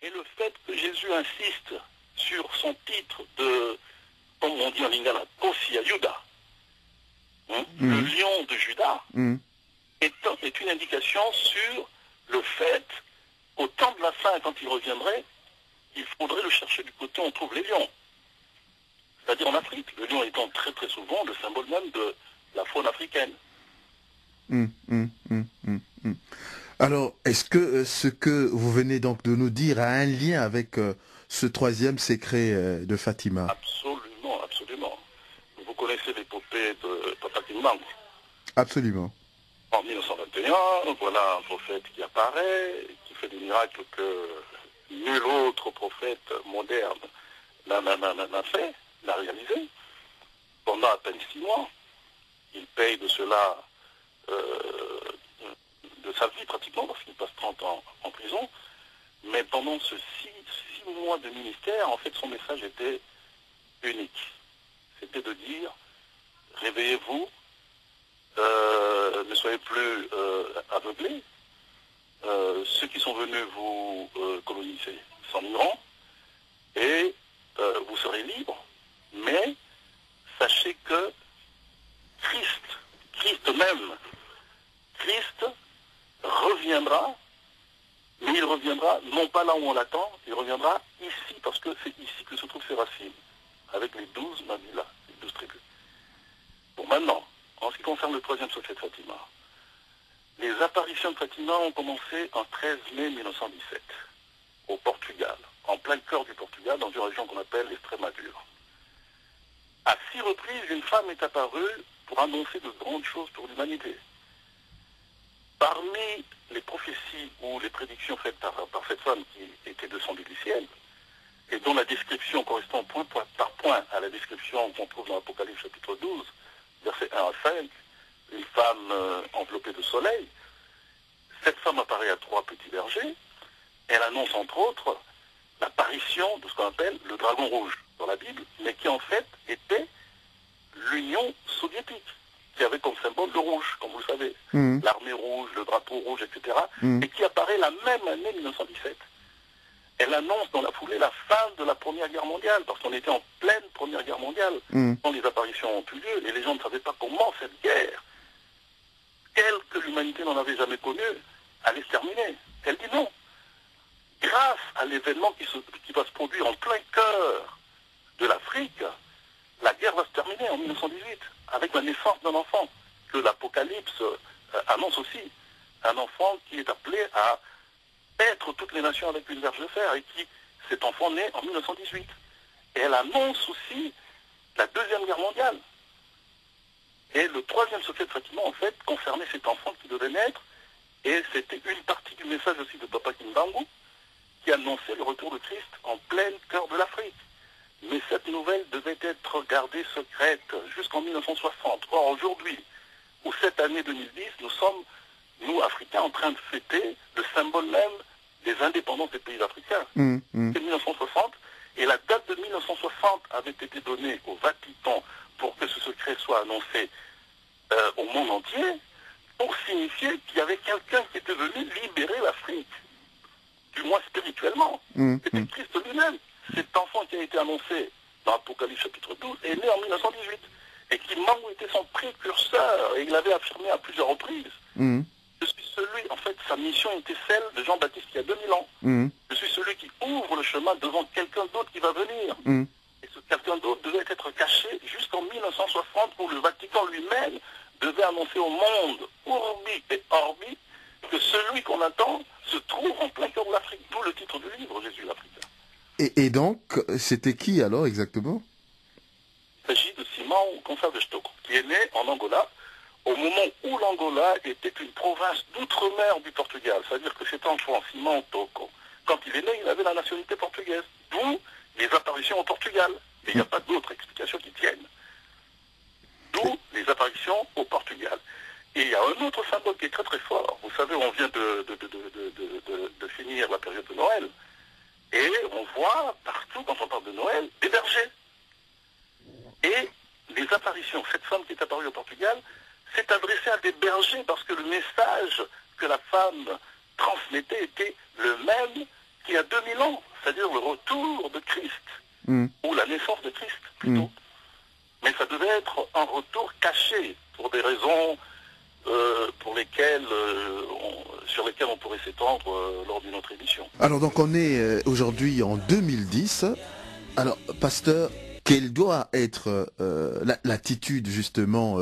Et le fait que Jésus insiste sur son titre de, comme on dit en lingala, Kosi Ayuda, le lion de Juda, est une indication sur le fait qu'au temps de la fin, quand il reviendrait, il faudrait le chercher du côté où on trouve les lions. C'est-à-dire en Afrique, le lion étant très très souvent le symbole même de la faune africaine. Alors, est-ce que ce que vous venez donc de nous dire a un lien avec ce troisième secret de Fatima? Absolument, absolument. Vous connaissez l'épopée de Papa Kimbangu. Absolument. En 1921, voilà un prophète qui apparaît, qui fait des miracles que nul autre prophète moderne n'a fait, n'a réalisé. Pendant à peine 6 mois, il paye de cela de sa vie pratiquement, parce qu'il passe 30 ans en prison. Mais pendant ce 6 mois de ministère, en fait, son message était unique. C'était de dire, réveillez-vous, ne soyez plus aveuglés. Ceux qui sont venus vous coloniser s'en iront et vous serez libres. Mais sachez que Christ même, reviendra, mais il reviendra non pas là où on l'attend, il reviendra ici, parce que c'est ici que se trouvent ses racines, avec les 12 Nabila, les 12 tribus. Bon, maintenant, en ce qui concerne le troisième secret de Fatima, les apparitions de Fatima ont commencé en 13 mai 1917, au Portugal, en plein cœur du Portugal, dans une région qu'on appelle l'Estrémadure. À 6 reprises, une femme est apparue pour annoncer de grandes choses pour l'humanité. Parmi les prophéties ou les prédictions faites par cette femme qui était descendue du ciel, et dont la description correspond point par point à la description qu'on trouve dans l'Apocalypse chapitre 12, versets 1 à 5, une femme enveloppée de soleil, cette femme apparaît à 3 petits bergers, elle annonce entre autres l'apparition de ce qu'on appelle le dragon rouge dans la Bible, mais qui en fait était l'Union soviétique, qui avait comme symbole le rouge, comme vous le savez, l'armée rouge, le drapeau rouge, etc., et qui apparaît la même année 1917. Elle annonce dans la foulée la fin de la Première Guerre mondiale, parce qu'on était en pleine Première Guerre mondiale, quand les apparitions ont eu lieu, et les gens ne savaient pas comment cette guerre, telle que l'humanité n'en avait jamais connue, allait se terminer. Elle dit non. Grâce à l'événement qui va se produire en plein cœur de l'Afrique, la guerre va se terminer en 1918, avec la naissance d'un enfant, que l'Apocalypse annonce aussi. Un enfant qui est appelé à paître toutes les nations avec une verge de fer, et cet enfant naît en 1918. Et elle annonce aussi la Deuxième Guerre mondiale. Et le troisième secret de Fatima, en fait, concernait cet enfant qui devait naître, et c'était une partie du message aussi de Papa Kimbangu, qui annonçait le retour de Christ en plein cœur de l'Afrique. Mais cette nouvelle devait être gardée secrète jusqu'en 1960. Or, aujourd'hui, ou cette année 2010, nous sommes, nous, Africains, en train de fêter le symbole même des indépendances des pays africains. C'est 1960, et la date de 1960 avait été donnée au Vatican pour que ce secret soit annoncé au monde entier, pour signifier qu'il y avait quelqu'un qui était venu libérer l'Afrique, du moins spirituellement. C'était Christ lui-même. Cet enfant qui a été annoncé dans l'Apocalypse chapitre 12 est né en 1918. Et Kimbangu était son précurseur, et il avait affirmé à plusieurs reprises. Je suis celui, en fait, sa mission était celle de Jean-Baptiste il y a 2000 ans. Je suis celui qui ouvre le chemin devant quelqu'un d'autre qui va venir. Et ce quelqu'un d'autre devait être caché jusqu'en 1960, où le Vatican lui-même devait annoncer au monde, urbi et orbi, que celui qu'on attend se trouve en plein cœur de l'Afrique. D'où le titre du livre, Jésus l'Africain. Et donc, c'était qui alors exactement? Il s'agit de Simão Gonçalves Toko, qui est né en Angola, au moment où l'Angola était une province d'outre-mer du Portugal. C'est-à-dire que cet enfant, Simão Toko, quand il est né, il avait la nationalité portugaise. D'où les apparitions au Portugal. Et il n'y a pas d'autres explications qui tiennent. D'où les apparitions au Portugal. Et il y a un autre symbole qui est très très fort. Vous savez, on vient de finir la période de Noël. Et on voit partout, quand on parle de Noël, des bergers. Et les apparitions, cette femme qui est apparue au Portugal, s'est adressée à des bergers parce que le message que la femme transmettait était le même qui a 2000 ans, c'est-à-dire le retour de Christ, ou la naissance de Christ, plutôt. Mais ça devait être un retour caché, pour des raisons sur lesquelles on pourrait s'étendre lors d'une autre émission. Alors donc on est aujourd'hui en 2010. Alors pasteur, quelle doit être l'attitude justement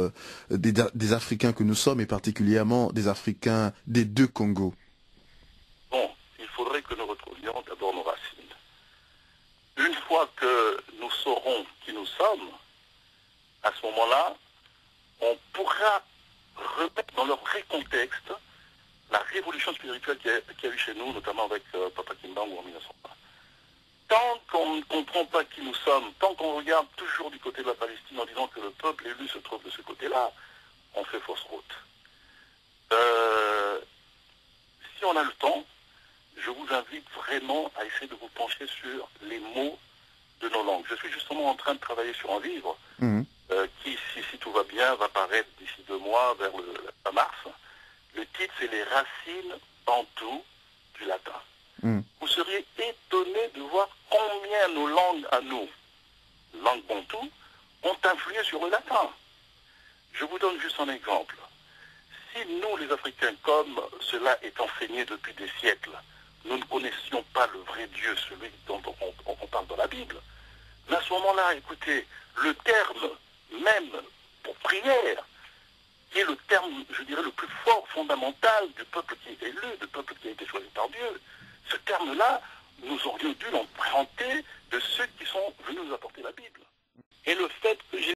des Africains que nous sommes, et particulièrement des Africains des deux Congos? Bon, il faudrait que nous retrouvions d'abord nos racines. Une fois que nous saurons qui nous sommes, à ce moment-là, on pourra remettre dans leur vrai contexte la révolution spirituelle qu'il y a eu chez nous, notamment avec Papa Kimbangu en 1920. Tant qu'on ne comprend pas qui nous sommes, tant qu'on regarde toujours du côté de la Palestine en disant que le peuple élu se trouve de ce côté-là, on fait fausse route. Si on a le temps, je vous invite vraiment à essayer de vous pencher sur les mots de nos langues. Je suis justement en train de travailler sur un livre qui, si tout va bien, va paraître d'ici 2 mois, vers le fin mars. Le titre, c'est Les racines bantoues du latin. Vous seriez étonné de voir combien nos langues à nous, langues bantoues, ont influé sur le latin. Je vous donne juste un exemple. Si nous, les Africains, comme cela est enseigné depuis des siècles, nous ne connaissions pas le vrai Dieu, celui dont on parle dans la Bible, mais à ce moment-là, écoutez, le terme même pour prière, qui est le terme, je dirais, le plus fort, fondamental du peuple qui est élu, du peuple qui a été choisi par Dieu, ce terme-là, nous aurions dû l'emprunter de ceux qui sont venus nous apporter la Bible. Et le fait que j'ai